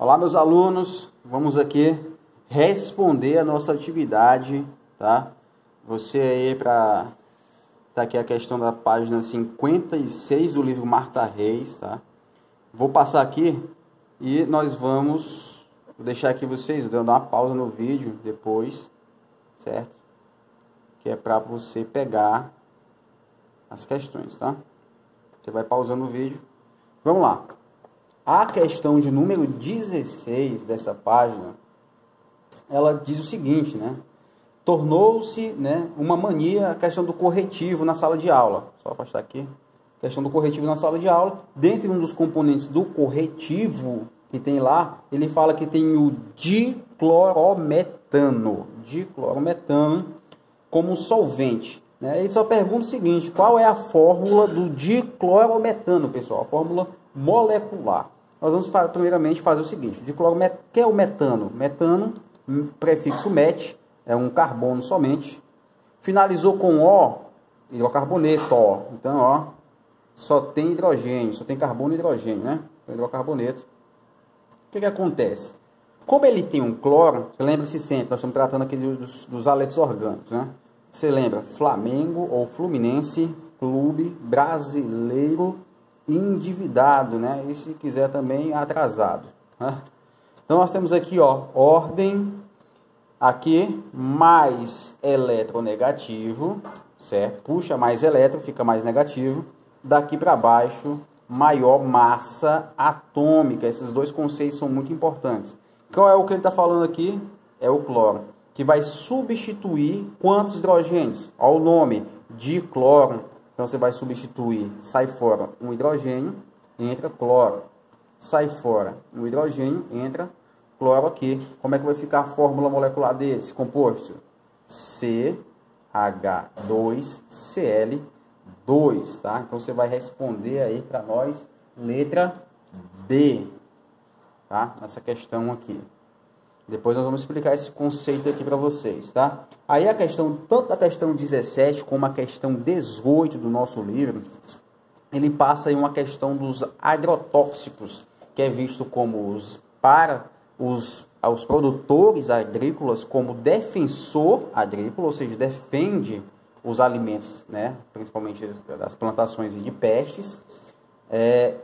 Olá, meus alunos, vamos aqui responder a nossa atividade, tá? Você aí tá aqui a questão da página 56 do livro Marta Reis, tá? Vou passar aqui e nós vou deixar aqui vocês dando uma pausa no vídeo depois, certo? Que é para você pegar as questões, tá? Você vai pausando o vídeo. Vamos lá. A questão de número 16 dessa página, ela diz o seguinte, né? Tornou-se, né, uma mania a questão do corretivo na sala de aula. Só afastar aqui. A questão do corretivo na sala de aula. Dentre um dos componentes do corretivo que tem lá, ele fala que tem o diclorometano. Diclorometano como solvente. Né? Ele só pergunta o seguinte: qual é a fórmula do diclorometano, pessoal? A fórmula molecular. Nós vamos primeiramente fazer o seguinte: diclorometano, que é o metano? Metano, prefixo met, é um carbono somente. Finalizou com O, hidrocarboneto, ó. Então, ó, só tem hidrogênio, só tem carbono e hidrogênio, né? Hidrocarboneto. O que acontece? Como ele tem um cloro, lembre-se sempre, nós estamos tratando aqui dos haletos orgânicos, né? Você lembra? Flamengo ou Fluminense, clube brasileiro endividado, né? E se quiser também atrasado, né? Então nós temos aqui, ó, ordem aqui mais eletronegativo, certo? Puxa mais elétron, fica mais negativo. Daqui para baixo, maior massa atômica. Esses dois conceitos são muito importantes. Qual é o que ele está falando aqui? É o cloro, que vai substituir quantos hidrogênios? Olha o nome, dicloro. Então, você vai substituir, sai fora um hidrogênio, entra cloro. Sai fora um hidrogênio, entra cloro aqui. Como é que vai ficar a fórmula molecular desse composto? CH2Cl2, tá? Então, você vai responder aí para nós, letra B, tá? Essa questão aqui. Depois nós vamos explicar esse conceito aqui para vocês, tá? Aí a questão, tanto a questão 17 como a questão 18 do nosso livro, ele passa aí uma questão dos agrotóxicos, que é visto como os produtores agrícolas como defensor agrícola, ou seja, defende os alimentos, né? Principalmente das plantações e de pestes.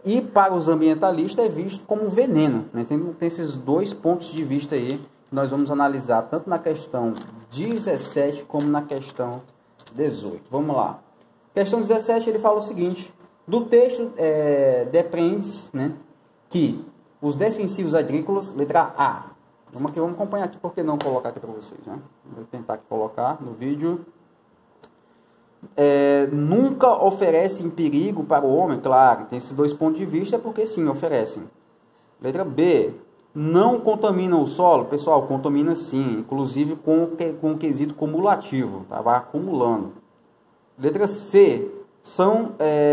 E para os ambientalistas é visto como veneno, né? Tem esses dois pontos de vista aí que nós vamos analisar tanto na questão 17 como na questão 18. Vamos lá. Questão 17, ele fala o seguinte: do texto depreende-se, né, que os defensivos agrícolas, letra A. Vamos acompanhar aqui, por que não colocar aqui para vocês, né? Vou tentar aqui colocar no vídeo. Nunca oferecem perigo para o homem, claro, tem esses dois pontos de vista, porque sim, oferecem. Letra B, não contaminam o solo, pessoal, contamina sim, inclusive com o quesito cumulativo, tá? Vai acumulando. Letra C, são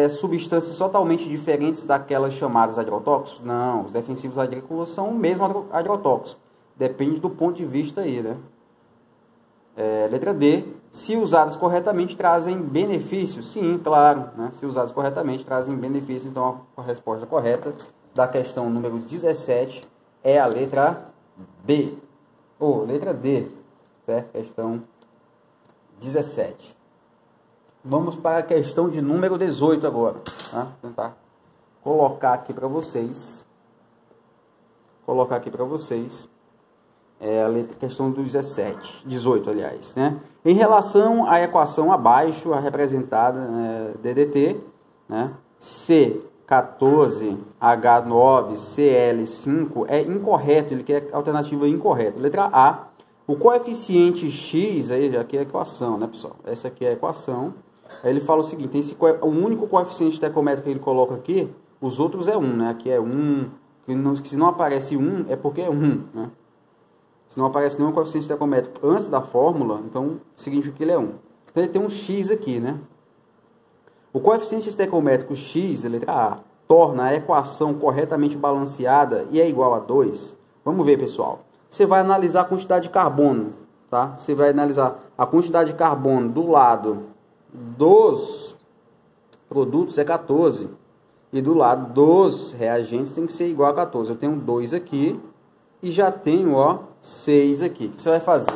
substâncias totalmente diferentes daquelas chamadas agrotóxicos? Não, os defensivos agrícolas são o mesmo agrotóxico, depende do ponto de vista aí, né? Letra D, se usados corretamente trazem benefícios? Sim, claro, né? Se usados corretamente trazem benefícios. Então a resposta correta da questão número 17 é a letra B, ou letra D, certo? Questão 17. Vamos para a questão de número 18 agora, tá? Vou tentar colocar aqui para vocês. A questão do 18, aliás, né? Em relação à equação abaixo, a representada DDT, né? C14H9Cl5 é incorreto, ele quer alternativa incorreta. Letra A, o coeficiente X, aí aqui é a equação, né, pessoal? Essa aqui é a equação. Aí ele fala o seguinte: o único coeficiente estequiométrico que ele coloca aqui, os outros é 1, né? Aqui é 1, se não aparece 1 é porque é 1, né? Se não aparece nenhum coeficiente estequiométrico antes da fórmula, então significa que ele é 1. Então ele tem um X aqui, né? O coeficiente estequiométrico X, letra A, torna a equação corretamente balanceada e é igual a 2. Vamos ver, pessoal. Você vai analisar a quantidade de carbono, tá? Você vai analisar a quantidade de carbono do lado dos produtos é 14. E do lado dos reagentes tem que ser igual a 14. Eu tenho 2 aqui e já tenho, ó, 6 aqui. O que você vai fazer?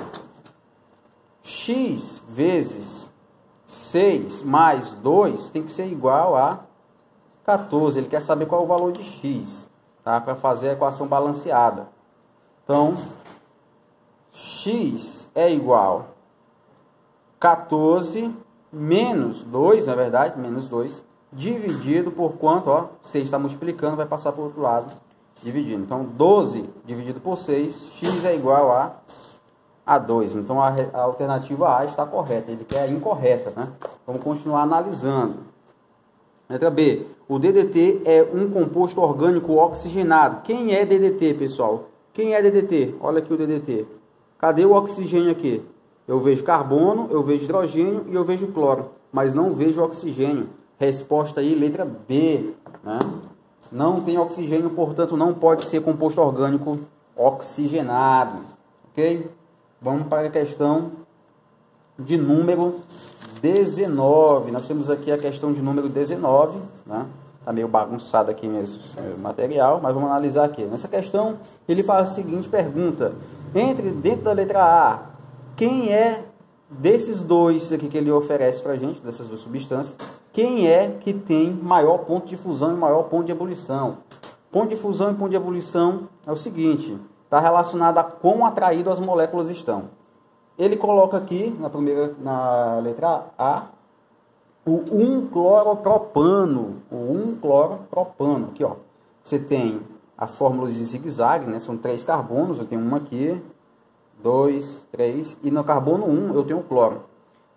X vezes 6 mais 2 tem que ser igual a 14. Ele quer saber qual é o valor de x, tá? Para fazer a equação balanceada. Então, x é igual a 14 menos 2, na verdade, menos 2, dividido por quanto? Ó, 6 está multiplicando, vai passar para o outro lado, dividindo. Então, 12 dividido por 6, x é igual a 2. Então, a alternativa A está correta. Ele quer a incorreta, né? Vamos continuar analisando. Letra B. O DDT é um composto orgânico oxigenado. Quem é DDT, pessoal? Quem é DDT? Olha aqui o DDT. Cadê o oxigênio aqui? Eu vejo carbono, eu vejo hidrogênio e eu vejo cloro, mas não vejo oxigênio. Resposta aí, letra B, né? Não tem oxigênio, portanto, não pode ser composto orgânico oxigenado. Ok? Vamos para a questão de número 19. Nós temos aqui a questão de número 19, né? Tá meio bagunçado aqui mesmo o material, mas vamos analisar aqui. Nessa questão, ele faz a seguinte pergunta: dentro da letra A, quem é desses dois aqui que ele oferece para a gente, dessas duas substâncias, quem é que tem maior ponto de fusão e maior ponto de ebulição? Ponto de fusão e ponto de ebulição é o seguinte, está relacionado a quão atraído as moléculas estão. Ele coloca aqui, na letra A, o 1-cloropropano. O 1-cloropropano. Aqui, ó. Você tem as fórmulas de zigue-zague, né? São 3 carbonos. Eu tenho uma aqui, 2, 3. E no carbono 1 eu tenho o cloro.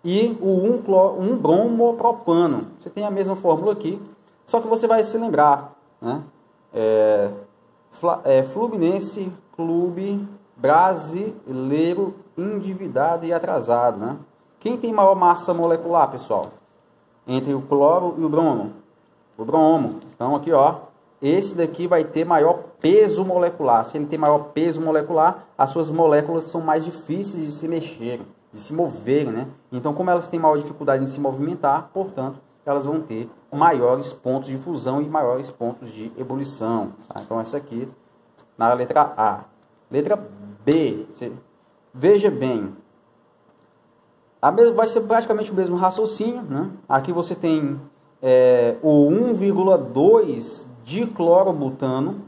E o 1-bromopropano. Você tem a mesma fórmula aqui. Só que você vai se lembrar, né? Fluminense, clube brasileiro, endividado e atrasado, né? Quem tem maior massa molecular, pessoal? Entre o cloro e o bromo? O bromo. Então, aqui, ó, esse daqui vai ter maior peso molecular. Se ele tem maior peso molecular, as suas moléculas são mais difíceis de se mexer, de se moverem, né? Então, como elas têm maior dificuldade em se movimentar, portanto, elas vão ter maiores pontos de fusão e maiores pontos de ebulição, tá? Então, essa aqui na letra A. Letra B. Veja bem. Vai ser praticamente o mesmo raciocínio, né? Aqui você tem o 1,2 diclorobutano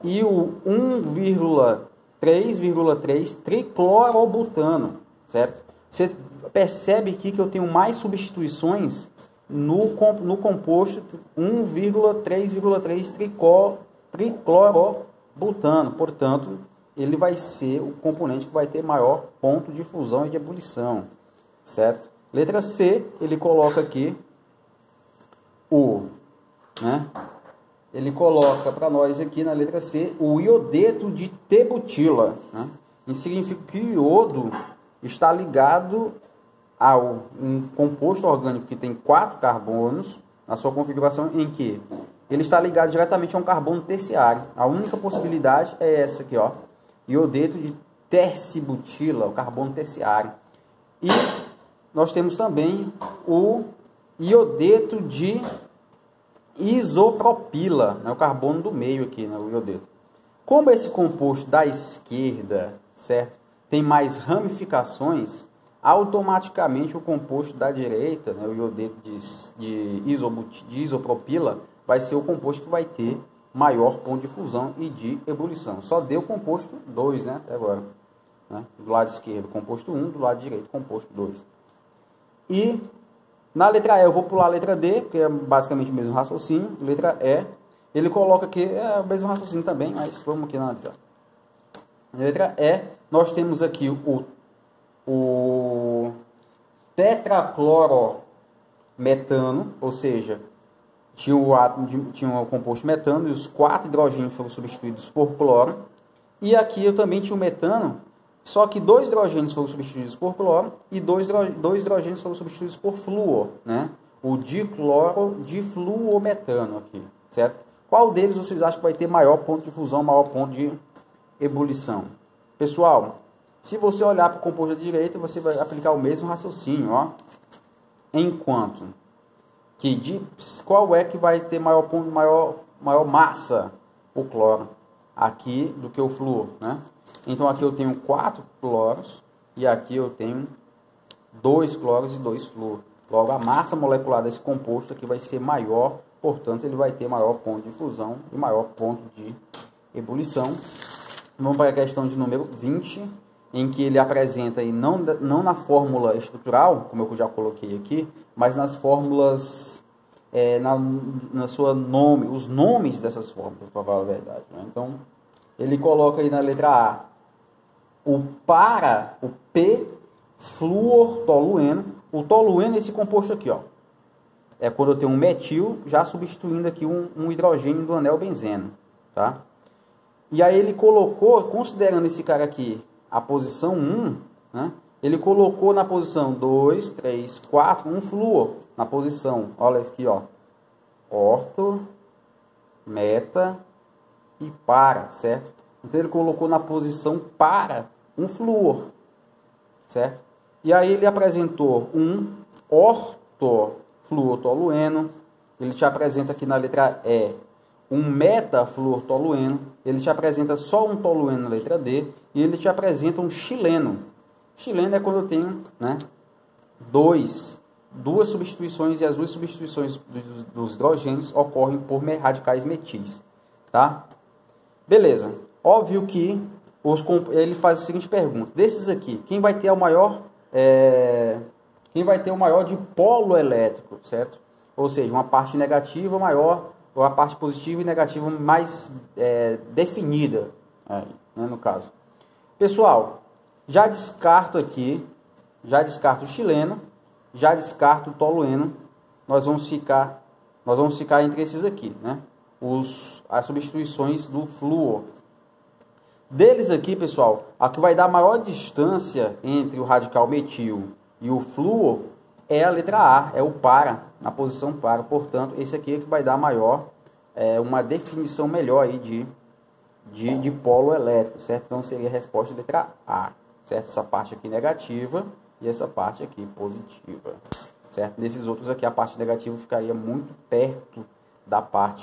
e o 1,3,3 triclorobutano, certo? Você percebe aqui que eu tenho mais substituições no composto 1,3,3 triclorobutano. Portanto, ele vai ser o componente que vai ter maior ponto de fusão e de ebulição, certo? Letra C, ele coloca aqui ele coloca para nós aqui na letra C o iodeto de T-butila, né? Isso significa que o iodo está ligado a um composto orgânico que tem 4 carbonos na sua configuração, em que ele está ligado diretamente a um carbono terciário. A única possibilidade é essa aqui, ó, iodeto de tercibutila, o carbono terciário. E nós temos também o iodeto de isopropila, né, o carbono do meio aqui, né, o iodeto. Como esse composto da esquerda, certo, tem mais ramificações, automaticamente o composto da direita, né, o iodeto de isopropila, vai ser o composto que vai ter maior ponto de fusão e de ebulição. Só deu o composto 2, né, até agora. Né? Do lado esquerdo, composto 1, do lado direito, composto 2. E na letra E, eu vou pular a letra D, porque é basicamente o mesmo raciocínio. Letra E, ele coloca aqui, é o mesmo raciocínio também, mas vamos aqui analisar. Na letra E, nós temos aqui o tetraclorometano, ou seja, tinha o composto metano e os 4 hidrogênios foram substituídos por cloro. E aqui eu também tinha o metano, só que 2 hidrogênios foram substituídos por cloro e 2 hidrogênios foram substituídos por flúor, né? O diclorodifluometano aqui, certo? Qual deles vocês acham que vai ter maior ponto de fusão, maior ponto de ebulição? Pessoal, se você olhar para o composto da direita, você vai aplicar o mesmo raciocínio, ó. Enquanto que qual é que vai ter maior massa? O cloro aqui do que o flúor, né? Então aqui eu tenho 4 cloros e aqui eu tenho 2 cloros e 2 fluor. Logo, a massa molecular desse composto aqui vai ser maior, portanto, ele vai ter maior ponto de fusão e maior ponto de ebulição. Vamos para a questão de número 20, em que ele apresenta aí, não na fórmula estrutural, como eu já coloquei aqui, mas nas fórmulas, os nomes dessas fórmulas, para falar a verdade. Né? Então, ele coloca aí na letra A o P-fluortolueno. O tolueno é esse composto aqui, ó. É quando eu tenho um metil, já substituindo aqui um hidrogênio do anel benzeno, tá? E aí ele colocou, considerando esse cara aqui, a posição 1, né? Ele colocou na posição 2, 3, 4, um flúor na posição, olha aqui, ó. Orto, meta e para, certo? Então ele colocou na posição para um flúor, certo? E aí ele apresentou um ortofluortolueno, ele te apresenta aqui na letra E um metafluortolueno, ele te apresenta só um tolueno na letra D, e ele te apresenta um xileno. Xileno é quando eu tenho, né, duas substituições, e as duas substituições dos hidrogênios ocorrem por radicais metis, tá? Beleza. Óbvio que ele faz a seguinte pergunta: desses aqui, quem vai ter o maior dipolo elétrico, certo? Ou seja, uma parte negativa maior, ou a parte positiva e negativa mais definida, né, no caso. Pessoal, já descarto aqui, o xileno, já descarto o tolueno, nós vamos ficar entre esses aqui, né? As substituições do flúor. Deles aqui, pessoal, a que vai dar maior distância entre o radical metil e o flúor é a letra A, é o para, na posição para. Portanto, esse aqui é que vai dar maior, uma definição melhor aí de dipolo elétrico, certo? Então seria a resposta letra A, certo? Essa parte aqui negativa e essa parte aqui positiva, certo? Nesses outros aqui a parte negativa ficaria muito perto da parte